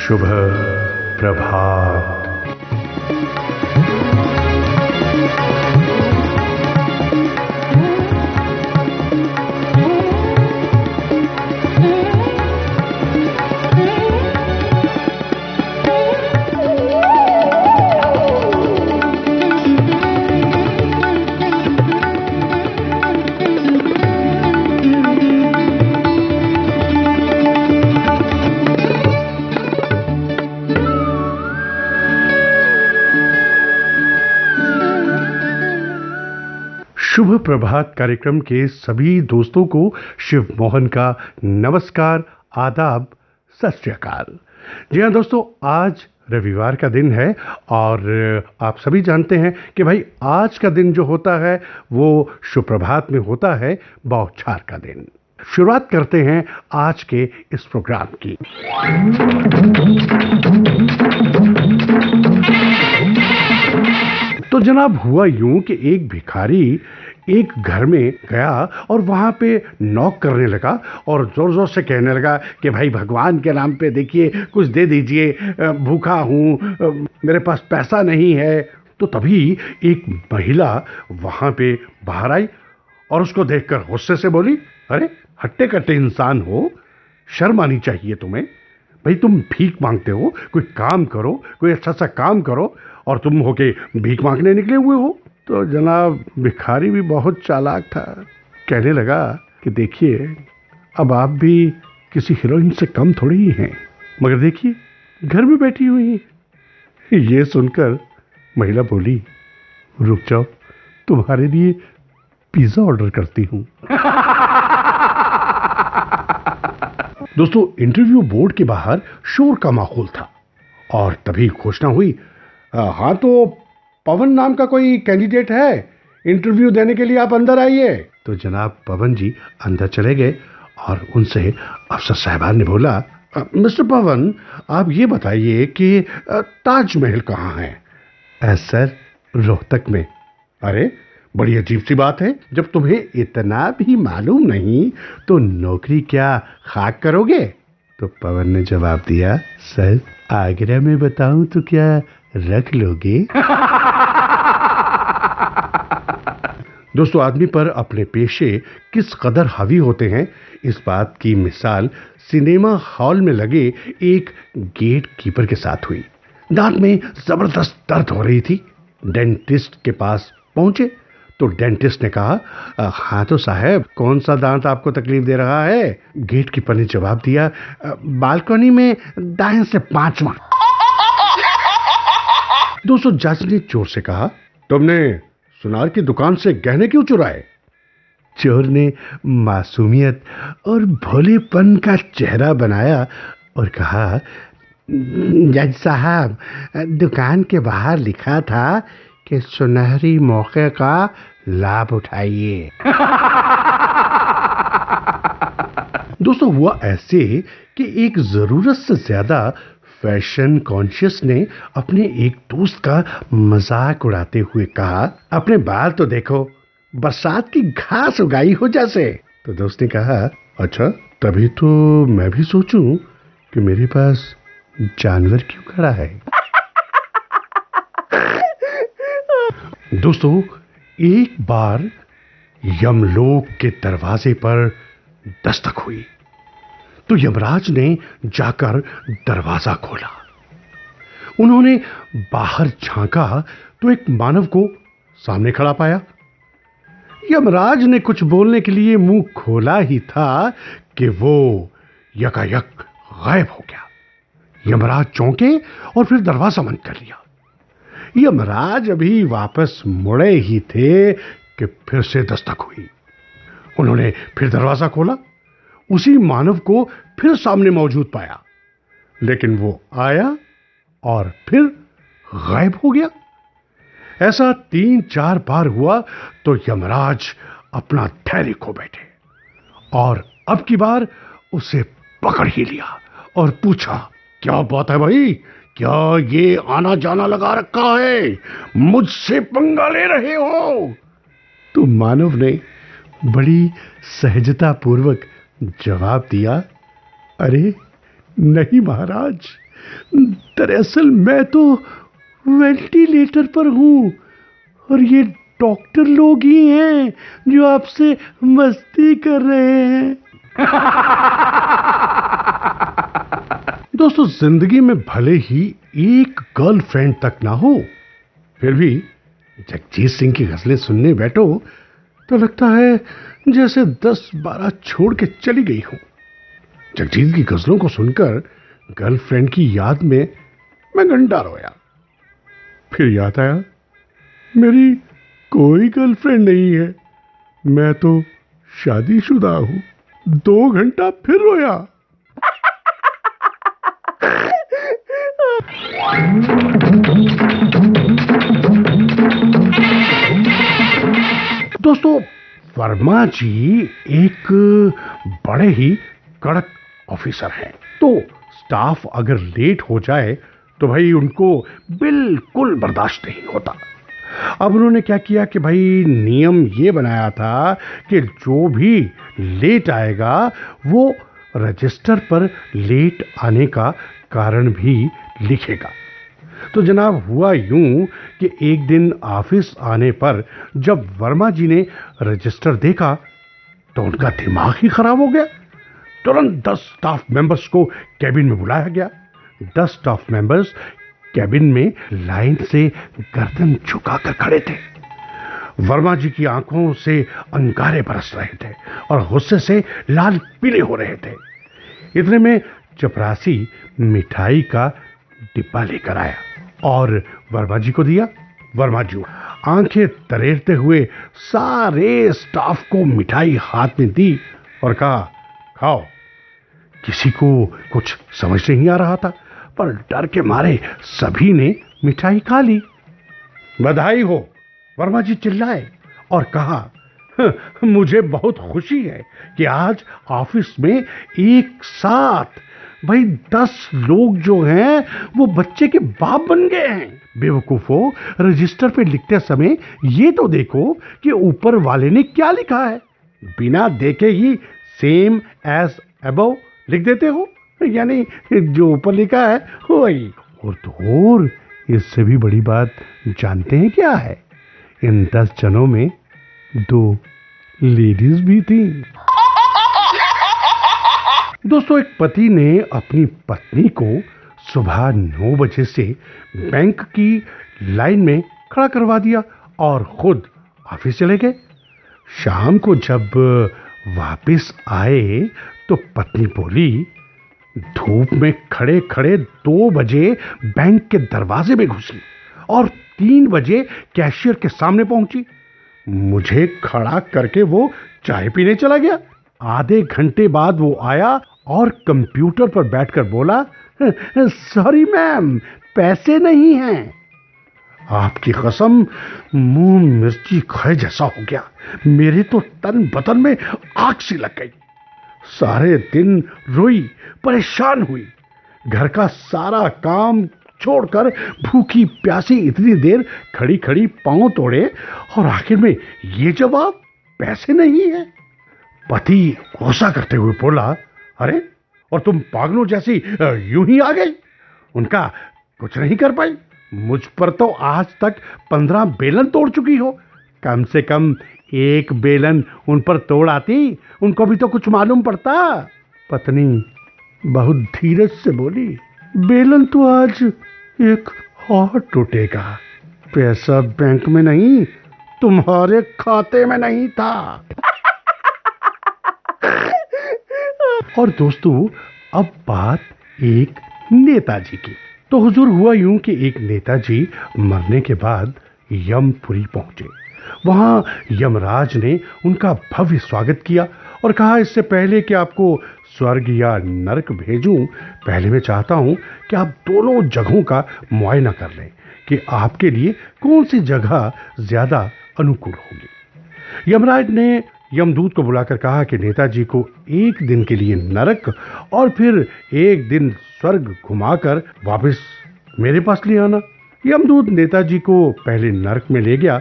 शुभ प्रभात। शुभ प्रभात कार्यक्रम के सभी दोस्तों को शिव मोहन का नमस्कार, आदाब, सत श्री अकाल। जी हाँ दोस्तों, आज रविवार का दिन है और आप सभी जानते हैं कि भाई आज का दिन जो होता है वो शुभ प्रभात में होता है बौछार का दिन। शुरुआत करते हैं आज के इस प्रोग्राम की। तो जनाब हुआ यूं कि एक भिखारी एक घर में गया और वहां पे नॉक करने लगा और जोर जोर से कहने लगा कि भाई भगवान के नाम पे देखिए कुछ दे दीजिए, भूखा हूं, मेरे पास पैसा नहीं है। तो तभी एक महिला वहां पे बाहर आई और उसको देखकर गुस्से से बोली, अरे हट्टे कट्टे इंसान हो, शर्म आनी चाहिए तुम्हें। भाई तुम भीख मांगते हो, कोई काम करो, कोई अच्छा सा काम करो और तुम होके भीख मांगने निकले हुए हो। तो जनाब भिखारी भी बहुत चालाक था, कहने लगा कि देखिए अब आप भी किसी हीरोइन से कम थोड़ी ही हैं, मगर देखिए घर में बैठी हुई हैं। ये सुनकर महिला बोली, रुक जाओ तुम्हारे लिए पिज्जा ऑर्डर करती हूँ। दोस्तों इंटरव्यू बोर्ड के बाहर शोर का माहौल था और तभी घोषणा हुई, हाँ तो पवन नाम का कोई कैंडिडेट है, इंटरव्यू देने के लिए आप अंदर आइए। तो जनाब पवन जी अंदर चले गए और उनसे अफसर साहबान ने बोला, मिस्टर पवन आप ये बताइए कि ताजमहल कहाँ है? सर रोहतक में। अरे बड़ी अजीब सी बात है, जब तुम्हें इतना भी मालूम नहीं तो नौकरी क्या खाक करोगे? तो पवन ने जवाब दिया, सर आगरा में बताऊं तो क्या रख लोगे? दोस्तों आदमी पर अपने पेशे किस कदर हावी होते हैं इस बात की मिसाल सिनेमा हॉल में लगे एक गेट कीपर के साथ हुई। दांत में जबरदस्त दर्द हो रही थी। डेंटिस्ट के पास पहुंचे तो डेंटिस्ट ने कहा, हाँ तो साहब कौन सा दांत आपको तकलीफ दे रहा है? गेट कीपर ने जवाब दिया, बालकनी में दाएं से 5वां। दोस्तों जज ने चोर से कहा, तुमने सुनार की दुकान से गहने क्यों चुराए? चोर ने मासूमियत और भोलेपन का चेहरा बनाया और कहा, जज साहब दुकान के बाहर लिखा था कि सुनहरी मौके का लाभ उठाइए। दोस्तों हुआ ऐसे कि एक जरूरत से ज्यादा फैशन कॉन्शियस ने अपने एक दोस्त का मजाक उड़ाते हुए कहा, अपने बाल तो देखो, बरसात की घास उगाई हो जैसे। तो दोस्त ने कहा, अच्छा तभी तो मैं भी सोचूं कि मेरे पास जानवर क्यों खड़ा है। दोस्तों एक बार यमलोक के दरवाजे पर दस्तक हुई तो यमराज ने जाकर दरवाजा खोला। उन्होंने बाहर झांका तो एक मानव को सामने खड़ा पाया। यमराज ने कुछ बोलने के लिए मुंह खोला ही था कि वो यकायक गायब हो गया। यमराज चौंके और फिर दरवाजा बंद कर लिया। यमराज अभी वापस मुड़े ही थे कि फिर से दस्तक हुई। उन्होंने फिर दरवाजा खोला, उसी मानव को फिर सामने मौजूद पाया, लेकिन वो आया और फिर गायब हो गया। ऐसा 3-4 बार हुआ तो यमराज अपना धैर्य खो बैठे और अब की बार उसे पकड़ ही लिया और पूछा, क्या बात है भाई, क्या ये आना जाना लगा रखा है, मुझसे पंगा ले रहे हो? तो मानव ने बड़ी सहजता पूर्वक जवाब दिया, अरे नहीं महाराज, दरअसल मैं तो वेंटिलेटर पर हूं और ये डॉक्टर लोग ही हैं जो आपसे मस्ती कर रहे हैं। दोस्तों, जिंदगी में भले ही एक गर्लफ्रेंड तक ना हो, फिर भी जगजीत सिंह की गजलें सुनने बैठो तो लगता है जैसे 10-12 छोड़ के चली गई हो। जगजीत की गजलों को सुनकर गर्लफ्रेंड की याद में मैं घंटा रोया। फिर याद आया, मेरी कोई गर्लफ्रेंड नहीं है, मैं तो शादीशुदा हूं। 2 घंटा फिर रोया। दोस्तों, वर्मा जी एक बड़े ही कड़क ऑफिसर हैं। तो स्टाफ अगर लेट हो जाए तो भाई उनको बिल्कुल बर्दाश्त नहीं होता। अब उन्होंने क्या किया कि भाई नियम ये बनाया था कि जो भी लेट आएगा वो रजिस्टर पर लेट आने का कारण भी लिखेगा। तो जनाब, हुआ यूं कि एक दिन ऑफिस आने पर जब वर्मा जी ने रजिस्टर देखा तो उनका दिमाग ही खराब हो गया। तुरंत 10 स्टाफ मेंबर्स को कैबिन में बुलाया गया। 10 स्टाफ मेंबर्स कैबिन में लाइन से गर्दन झुकाकर खड़े थे। वर्मा जी की आंखों से अंगारे बरस रहे थे और गुस्से से लाल पीले हो रहे थे। इतने में चपरासी मिठाई का डिब्बा लेकर आया और वर्मा जी को दिया। वर्मा जी आंखें तरेरते हुए सारे स्टाफ को मिठाई हाथ में दी और कहा, खाओ। किसी को कुछ समझ नहीं आ रहा था, पर डर के मारे सभी ने मिठाई खा ली। बधाई हो, वर्मा जी चिल्लाए और कहा, मुझे बहुत खुशी है कि आज ऑफिस में एक साथ भाई 10 लोग जो हैं वो बच्चे के बाप बन गए हैं। बेवकूफो, रजिस्टर पे लिखते समय ये तो देखो कि ऊपर वाले ने क्या लिखा है। बिना देखे ही सेम एज अबव लिख देते हो, यानी जो ऊपर लिखा है वही। और तो और इससे भी बड़ी बात जानते हैं क्या है? इन 10 जनों में 2 लेडीज भी थी। दोस्तों, एक पति ने अपनी पत्नी को सुबह 9 बजे से बैंक की लाइन में खड़ा करवा दिया और खुद ऑफिस चले गए। शाम को जब वापस आए तो पत्नी बोली, धूप में खड़े खड़े 2 बजे बैंक के दरवाजे में घुसी और 3 बजे कैशियर के सामने पहुंची। मुझे खड़ा करके वो चाय पीने चला गया। आधे घंटे बाद वो आया और कंप्यूटर पर बैठकर बोला, सॉरी मैम, पैसे नहीं हैं। आपकी कसम, मुंह मिर्ची खाए जैसा हो गया। मेरे तो तन बदन में आग सी लग गई। सारे दिन रोई, परेशान हुई। घर का सारा काम छोड़कर भूखी प्यासी इतनी देर खड़ी खड़ी पांव तोड़े और आखिर में ये जवाब, पैसे नहीं है। पति गुस्सा करते हुए बोला, अरे, और तुम पागलों जैसी यूं ही आ गई? उनका कुछ नहीं कर पाई? मुझ पर तो आज तक 15 बेलन तोड़ चुकी हो। कम से कम 1 बेलन उन पर तोड़ आती, उनको भी तो कुछ मालूम पड़ता। पत्नी बहुत धीरज से बोली, बेलन तो आज एक और टूटेगा। पैसा बैंक में नहीं, तुम्हारे खाते में नहीं था। और दोस्तों, अब बात एक नेताजी की। तो हुजूर, हुआ यूं कि एक नेताजी मरने के बाद यमपुरी पहुंचे। वहां यमराज ने उनका भव्य स्वागत किया और कहा, इससे पहले कि आपको स्वर्ग या नरक भेजूं, पहले मैं चाहता हूं कि आप दोनों जगहों का मुआयना कर लें कि आपके लिए कौन सी जगह ज्यादा अनुकूल होगी। यमराज ने यमदूत को बुलाकर कहा कि नेताजी को 1 दिन के लिए नरक और फिर 1 दिन स्वर्ग घुमाकर वापस मेरे पास ले आना। यमदूत नेताजी को पहले नरक में ले गया।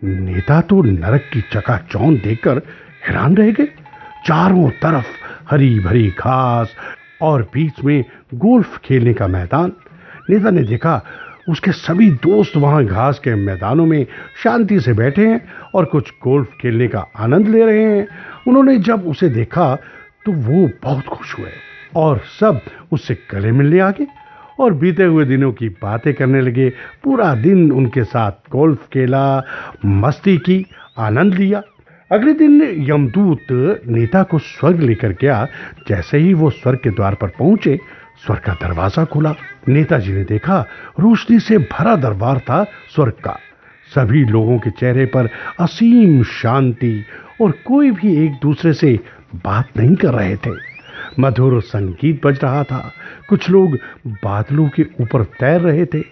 नेता तो नरक की चकाचौंध देखकर हैरान रह गए। चारों तरफ हरी भरी घास, और बीच में गोल्फ खेलने का मैदान। नेता ने देखा उसके सभी दोस्त वहां घास के मैदानों में शांति से बैठे हैं और कुछ गोल्फ खेलने का आनंद ले रहे हैं। उन्होंने जब उसे देखा तो वो बहुत खुश हुए और सब उससे गले मिलने आ गए और बीते हुए दिनों की बातें करने लगे। पूरा दिन उनके साथ गोल्फ खेला, मस्ती की, आनंद लिया। अगले दिन यमदूत नेता को स्वर्ग लेकर गया। जैसे ही वो स्वर्ग के द्वार पर पहुंचे, स्वर्ग का दरवाजा खुला। नेताजी ने देखा रोशनी से भरा दरबार था स्वर्ग का। सभी लोगों के चेहरे पर असीम शांति और कोई भी एक दूसरे से बात नहीं कर रहे थे। मधुर संगीत बज रहा था। कुछ लोग बादलों के ऊपर तैर रहे थे।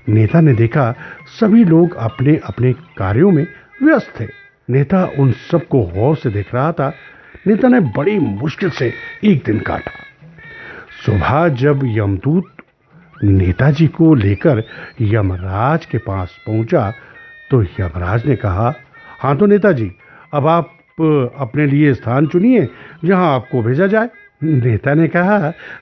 नेता ने देखा सभी लोग अपने अपने कार्यों में व्यस्त थे। नेता उन सबको गौर से देख रहा था। नेता ने बड़ी मुश्किल से एक दिन काटा। सुबह जब यमदूत नेताजी को लेकर यमराज के पास पहुंचा तो यमराज ने कहा, हाँ तो नेताजी, अब आप अपने लिए स्थान चुनिए जहां आपको भेजा जाए। नेता ने कहा,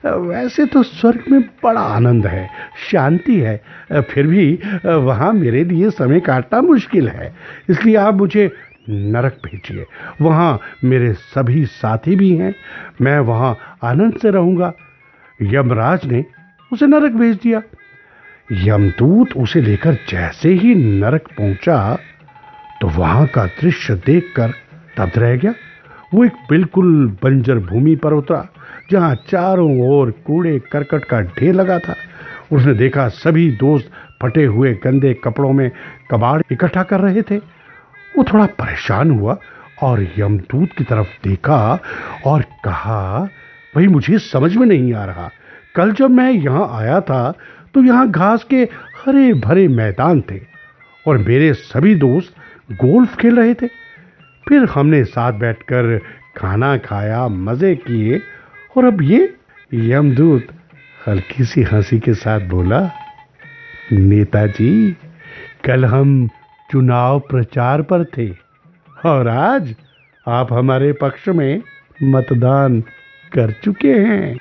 वैसे तो स्वर्ग में बड़ा आनंद है, शांति है, फिर भी वहां मेरे लिए समय काटना मुश्किल है, इसलिए आप मुझे नरक भेजिए। वहां मेरे सभी साथी भी हैं, मैं वहां आनंद से रहूंगा। यमराज ने उसे नरक भेज दिया। यमदूत उसे लेकर जैसे ही नरक पहुंचा तो वहां का दृश्य देखकर तब्द रह गया। वो एक बिल्कुल बंजर भूमि पर उतरा जहां चारों ओर कूड़े करकट का ढेर लगा था। उसने देखा सभी दोस्त फटे हुए गंदे कपड़ों में कबाड़ इकट्ठा कर रहे थे। वो थोड़ा परेशान हुआ और यमदूत की तरफ देखा और कहा, भाई मुझे समझ में नहीं आ रहा, कल जब मैं यहाँ आया था तो यहाँ घास के हरे भरे मैदान थे और मेरे सभी दोस्त गोल्फ खेल रहे थे। फिर हमने साथ बैठकर खाना खाया, मजे किए, और अब ये। यमदूत हल्की सी हंसी के साथ बोला, नेताजी, कल हम चुनाव प्रचार पर थे और आज आप हमारे पक्ष में मतदान कर चुके हैं।